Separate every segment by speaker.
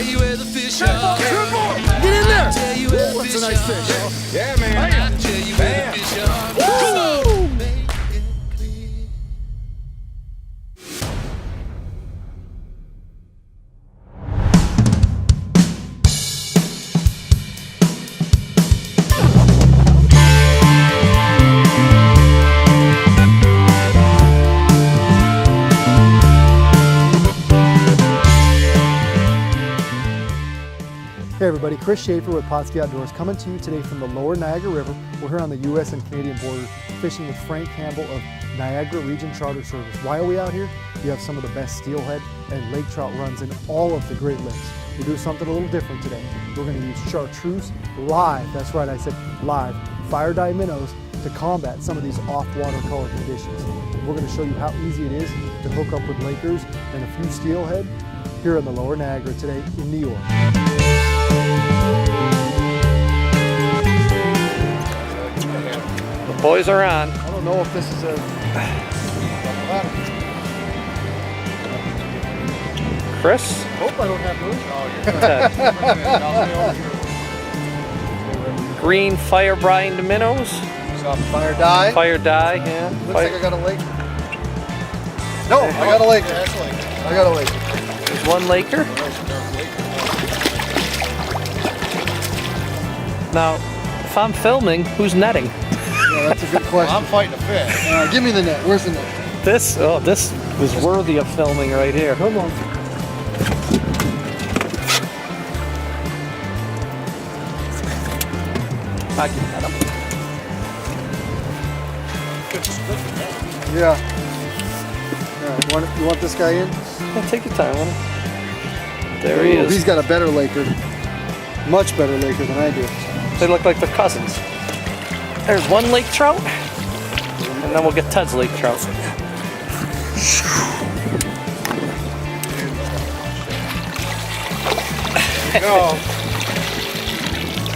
Speaker 1: you where the fish are.
Speaker 2: Get in there!
Speaker 1: Ooh,
Speaker 2: that's a nice fish.
Speaker 3: Yeah, man.
Speaker 1: I'll tell you where the fish are.
Speaker 2: Woo!
Speaker 4: Hey everybody, Chris Schaefer with Pautzke Outdoors coming to you today from the lower Niagara River. We're here on the US and Canadian border fishing with Frank Campbell of Niagara Region Charter Service. Why are we out here? You have some of the best steelhead and lake trout runs in all of the Great Lakes. We do something a little different today. We're going to use Chartreuse live, that's right, I said live, fire dye minnows to combat some of these off-water color conditions. We're going to show you how easy it is to hook up with Lakers and a few steelhead here in the lower Niagara today in New York.
Speaker 5: The boys are on.
Speaker 4: I don't know if this is a...
Speaker 5: Chris?
Speaker 4: Hope I don't have room.
Speaker 5: Green fire brine minnows.
Speaker 4: Fire dye.
Speaker 5: Fire dye, yeah.
Speaker 4: Looks like I got a lake. No, I got a lake. I got a lake.
Speaker 5: There's one Laker. Now, if I'm filming, who's netting?
Speaker 4: Yeah, that's a good question.
Speaker 3: I'm fighting a fish.
Speaker 4: Give me the net. Where's the net?
Speaker 5: This is worthy of filming right here.
Speaker 4: Come on.
Speaker 5: I can net him.
Speaker 4: Yeah. You want this guy in?
Speaker 5: Yeah, take your time on him. There he is.
Speaker 4: He's got a better Laker. Much better Laker than I do.
Speaker 5: They look like they're cousins. There's one lake trout, and then we'll get Ted's lake trout.
Speaker 3: No.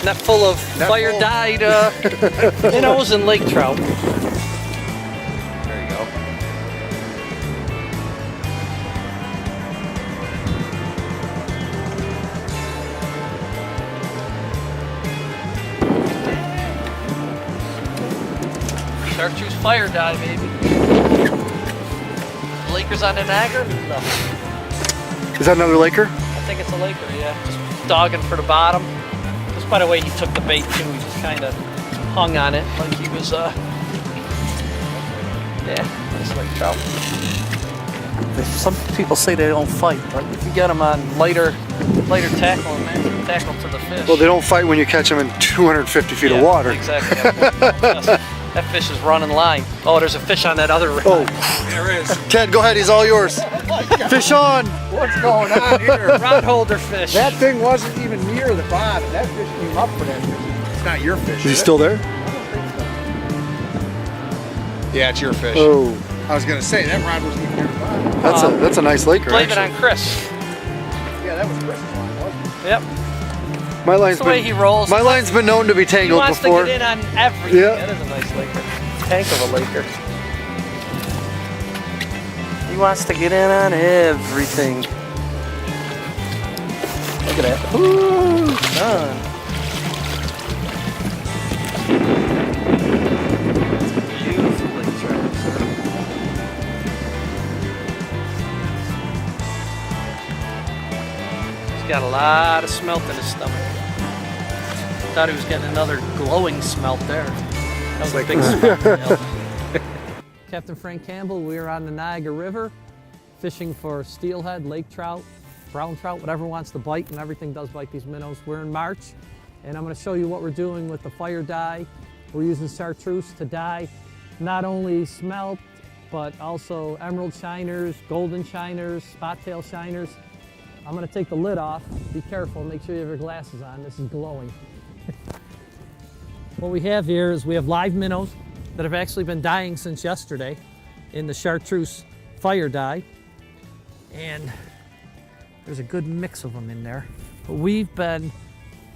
Speaker 5: Net full of fire-dyed minnows and lake trout.
Speaker 3: There you go.
Speaker 5: Chartreuse Fire Dye, baby. Lakers on the Niagara? No.
Speaker 4: Is that another Laker?
Speaker 5: I think it's a Laker, yeah. Just dogging for the bottom. Just by the way he took the bait too, he just kind of hung on it like he was, yeah, nice lake trout. Some people say they don't fight, but if you get them on lighter tackle and then tackle to the fish.
Speaker 4: Well, they don't fight when you catch them in 250 feet of water.
Speaker 5: Exactly. That fish is running line. Oh, there's a fish on that other rod.
Speaker 4: Oh,
Speaker 3: There is.
Speaker 4: Ted, go ahead. He's all yours. Fish on.
Speaker 3: What's going on here?
Speaker 5: Rod holder fish.
Speaker 3: That thing wasn't even near the bottom. That fish came up for that fish. It's not your fish.
Speaker 4: Is he still there?
Speaker 3: Yeah, it's your fish.
Speaker 4: Oh,
Speaker 3: I was gonna say that rod wasn't even near the bottom.
Speaker 4: that's a nice Laker.
Speaker 5: Blame it
Speaker 4: actually.
Speaker 5: on Chris.
Speaker 3: Yeah, that was Chris's line, wasn't it?
Speaker 5: Yep.
Speaker 4: My line's
Speaker 5: That's the way he rolls.
Speaker 4: My line's been known to be
Speaker 5: He
Speaker 4: tangled
Speaker 5: wants
Speaker 4: before.
Speaker 5: to get in on everything.
Speaker 4: Yeah.
Speaker 5: That is a nice Laker. Tank of a Laker. He wants to get in on everything. Look at that. Ooh, done. Beautiful lake trout. He's got a lot of smelt in his stomach. Thought he was getting another glowing smelt there. That was a big smelt. Captain Frank Campbell, we are on the Niagara River fishing for steelhead, lake trout, brown trout, whatever wants to bite, and everything does bite these minnows. We're in March, and I'm going to show you what we're doing with the fire dye. We're using Chartreuse to dye not only smelt, but also emerald shiners, golden shiners, spot tail shiners. I'm going to take the lid off. Be careful, make sure you have your glasses on. This is glowing. What we have here is we have live minnows that have actually been dyeing since yesterday in the Chartreuse Fire Dye. And there's a good mix of them in there. But we've been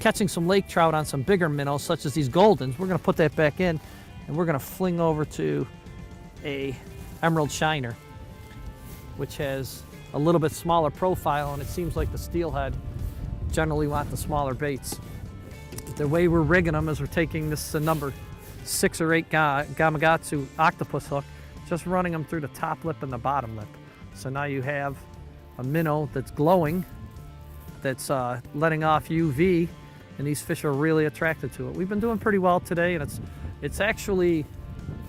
Speaker 5: catching some lake trout on some bigger minnows, such as these goldens. We're gonna put that back in, and we're gonna fling over to a emerald shiner, which has a little bit smaller profile, and it seems like the steelhead generally want the smaller baits. The way we're rigging them is we're taking this number 6 or 8 Gamakatsu octopus hook, just running them through the top lip and the bottom lip. So now you have a minnow that's glowing, that's letting off UV, and these fish are really attracted to it. We've been doing pretty well today, and it's actually,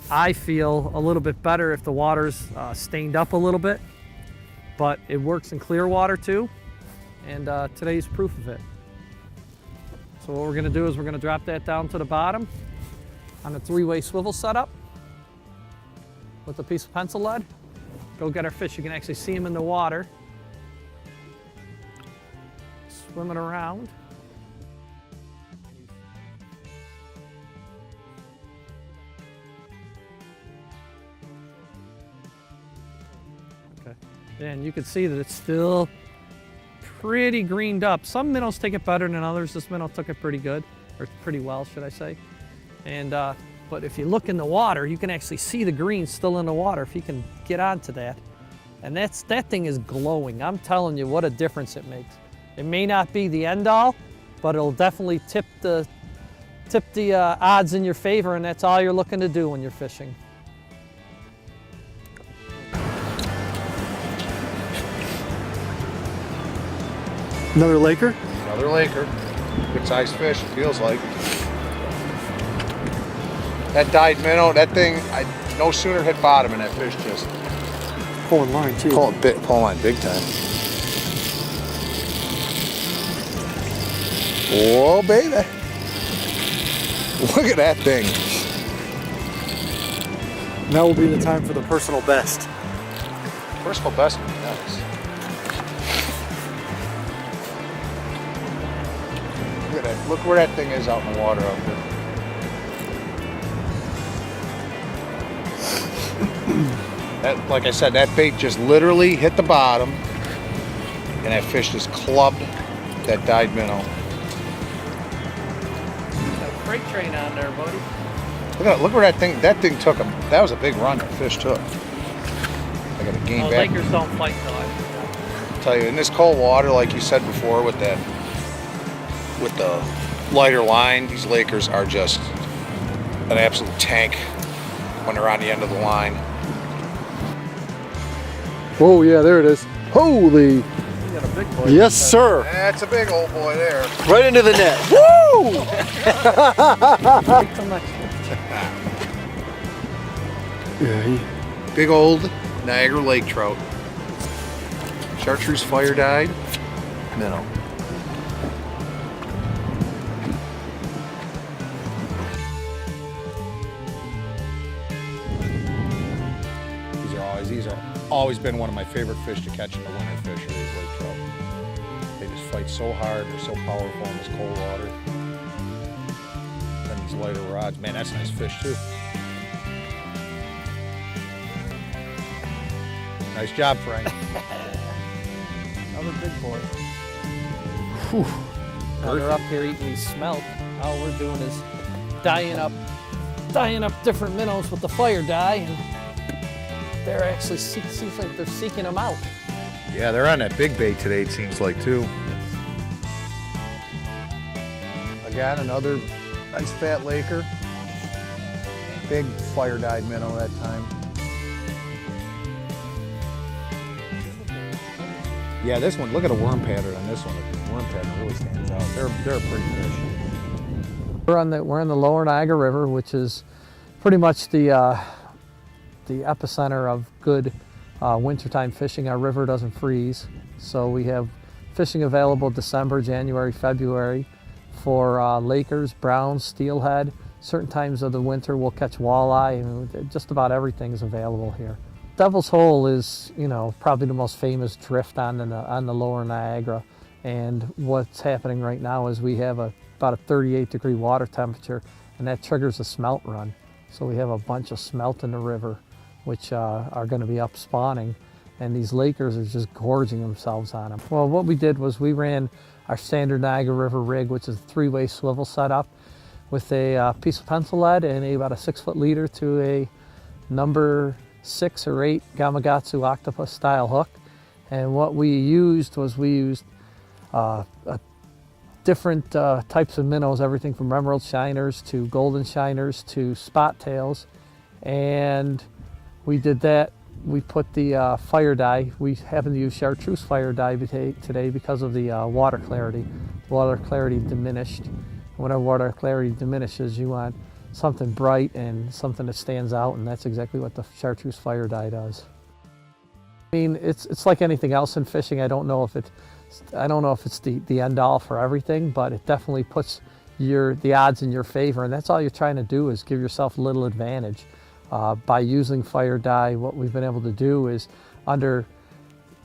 Speaker 5: I feel, a little bit better if the water's stained up a little bit, but it works in clear water too, and today's proof of it. So what we're gonna do is we're gonna drop that down to the bottom on the 3-way swivel setup with a piece of pencil lead. Go get our fish. You can actually see them in the water, swimming around. Okay, and you can see that it's still pretty greened up. Some minnows take it better than others. This minnow took it pretty good, or pretty well, should I say. And but if you look in the water, you can actually see the green still in the water if you can get onto that. And that thing is glowing. I'm telling you what a difference it makes. It may not be the end all, but it'll definitely tip the odds in your favor, and that's all you're looking to do when you're fishing.
Speaker 4: Another Laker?
Speaker 3: Another Laker. Good sized fish, it feels like. That dyed minnow, that thing, I no sooner hit bottom and that fish just
Speaker 4: Pulling line too.
Speaker 3: pull line big time. Whoa, baby. Look at that thing.
Speaker 4: Now will be the time for the personal best.
Speaker 3: Personal best would be nice. Look at that. Look where that thing is out in the water out there. That, like I said, that bait just literally hit the bottom and that fish just clubbed that dyed minnow.
Speaker 5: Got a freight train on there, buddy.
Speaker 3: Look where that thing took him. That was a big run that fish took. I gotta gain back.
Speaker 5: Lakers don't fight though.
Speaker 3: I'll tell you, in this cold water, like you said before, with the lighter line, these Lakers are just an absolute tank when they're on the end of the line.
Speaker 4: Oh yeah, there it is. Holy!
Speaker 5: You got a big boy.
Speaker 4: Yes, sir.
Speaker 3: That's a big old boy there.
Speaker 4: Right into the net. Woo!
Speaker 5: Take till next one.
Speaker 4: Yeah,
Speaker 3: Big old Niagara Lake trout. Chartreuse Fire Dye minnow. These are always been one of my favorite fish to catch in the winter fisheries, lake trout. They just fight so hard, they're so powerful in this cold water. Then these lighter rods, man, that's a nice fish too. Nice job, Frank.
Speaker 5: Another big boy. Whew. Now they're up here eating these smelt. All we're doing is dyeing up different minnows with the fire dye, and they're actually, seems like they're seeking them out.
Speaker 3: Yeah, they're on that big bait today, it seems like, too. Again, another nice fat Laker. Big fire dyed minnow that time. Yeah, this one, look at the worm pattern on this one. The worm pattern really stands out. They're a pretty fish.
Speaker 5: We're on the lower Niagara River, which is pretty much the epicenter of good wintertime fishing. Our river doesn't freeze, so we have fishing available December, January, February for Lakers, browns, steelhead. Certain times of the winter we'll catch walleye, and just about everything is available here. Devil's Hole is, probably the most famous drift on the lower Niagara, and what's happening right now is we have about a 38-degree water temperature, and that triggers a smelt run. So we have a bunch of smelt in the river, which are going to be up spawning, and these Lakers are just gorging themselves on them. Well, what we did was we ran our standard Niagara River rig, which is a 3-way swivel setup, with a piece of pencil lead and about a 6-foot leader to a number 6 or 8 Gamakatsu octopus style hook. And what we used was a different types of minnows, everything from emerald shiners to golden shiners to spot tails. And we did that. We put the fire dye. We happen to use Chartreuse Fire Dye today because of the water clarity. Water clarity diminished. Whenever water clarity diminishes, you want something bright and something that stands out, and that's exactly what the Chartreuse Fire Dye does. I mean, it's like anything else in fishing. I don't know if it's the end all for everything, but it definitely puts the odds in your favor, and that's all you're trying to do, is give yourself a little advantage. By using fire dye, what we've been able to do is, under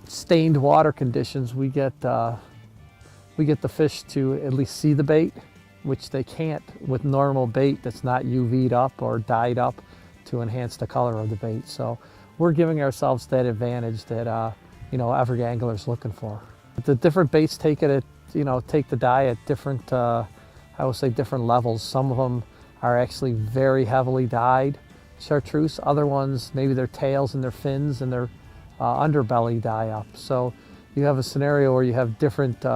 Speaker 5: stained water conditions, we get the fish to at least see the bait, which they can't with normal bait that's not UV'd up or dyed up to enhance the color of the bait. So we're giving ourselves that advantage that every angler's looking for. The different baits take the dye at different, I would say, different levels. Some of them are actually very heavily dyed chartreuse. Other ones, maybe their tails and their fins and their underbelly dye up. So you have a scenario where you have different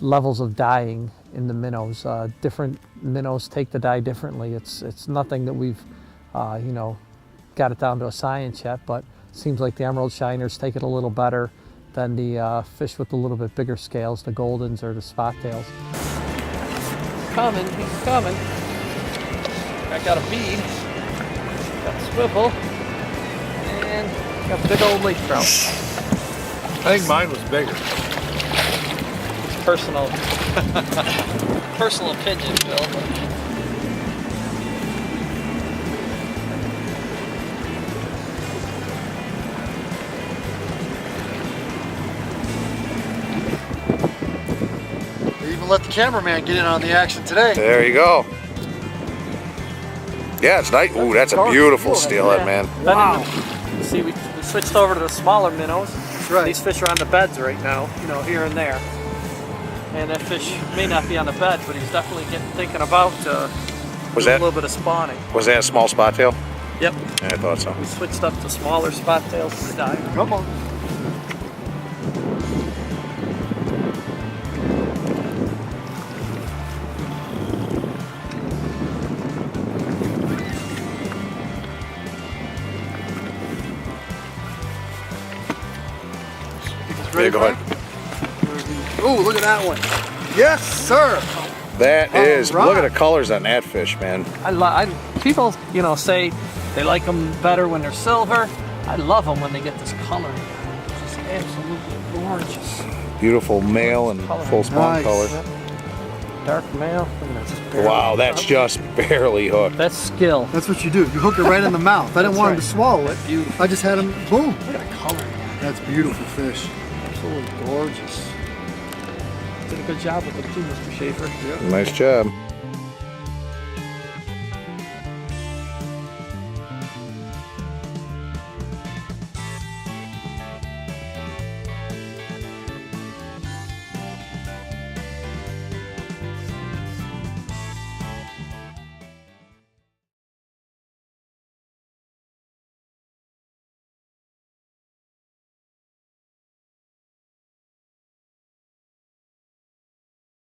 Speaker 5: levels of dyeing in the minnows. Different minnows take the dye differently. It's nothing that we've got it down to a science yet, but it seems like the emerald shiners take it a little better than the fish with a little bit bigger scales, the goldens or the spot tails. He's coming. I got a bead, got a swivel, and got a big old lake trout.
Speaker 3: I think mine was bigger.
Speaker 5: Personal opinion, Bill.
Speaker 4: Let the cameraman get in on the action today.
Speaker 3: There you go. Yeah, it's nice. Ooh, that's a beautiful steelhead, man.
Speaker 5: Wow. See, we switched over to the smaller minnows.
Speaker 4: That's right.
Speaker 5: These fish are on the beds right now, here and there. And that fish may not be on the bed, but he's definitely thinking about doing a little bit of spawning.
Speaker 3: Was that a small spot tail?
Speaker 5: Yep.
Speaker 3: Yeah, I thought so.
Speaker 5: We switched up to smaller spot tails for the dye.
Speaker 4: Come on.
Speaker 3: Yeah, go ahead.
Speaker 4: Ooh, look at that one. Yes, sir.
Speaker 3: That is,
Speaker 4: right.
Speaker 3: Look at the colors on that fish, man.
Speaker 5: People, say they like them better when they're silver. I love them when they get this color. It's just absolutely gorgeous.
Speaker 3: Beautiful male and full spawn color.
Speaker 5: Dark male. Look at that.
Speaker 3: Wow, that's just barely hooked.
Speaker 5: That's skill.
Speaker 4: That's what you do. You hook it right in the mouth. I didn't want him to swallow it.
Speaker 5: Beautiful.
Speaker 4: I just had him, boom.
Speaker 5: Look at the color.
Speaker 4: That's beautiful fish.
Speaker 5: Absolutely gorgeous. Did a good job with it too, Mr. Schaefer.
Speaker 3: Nice job.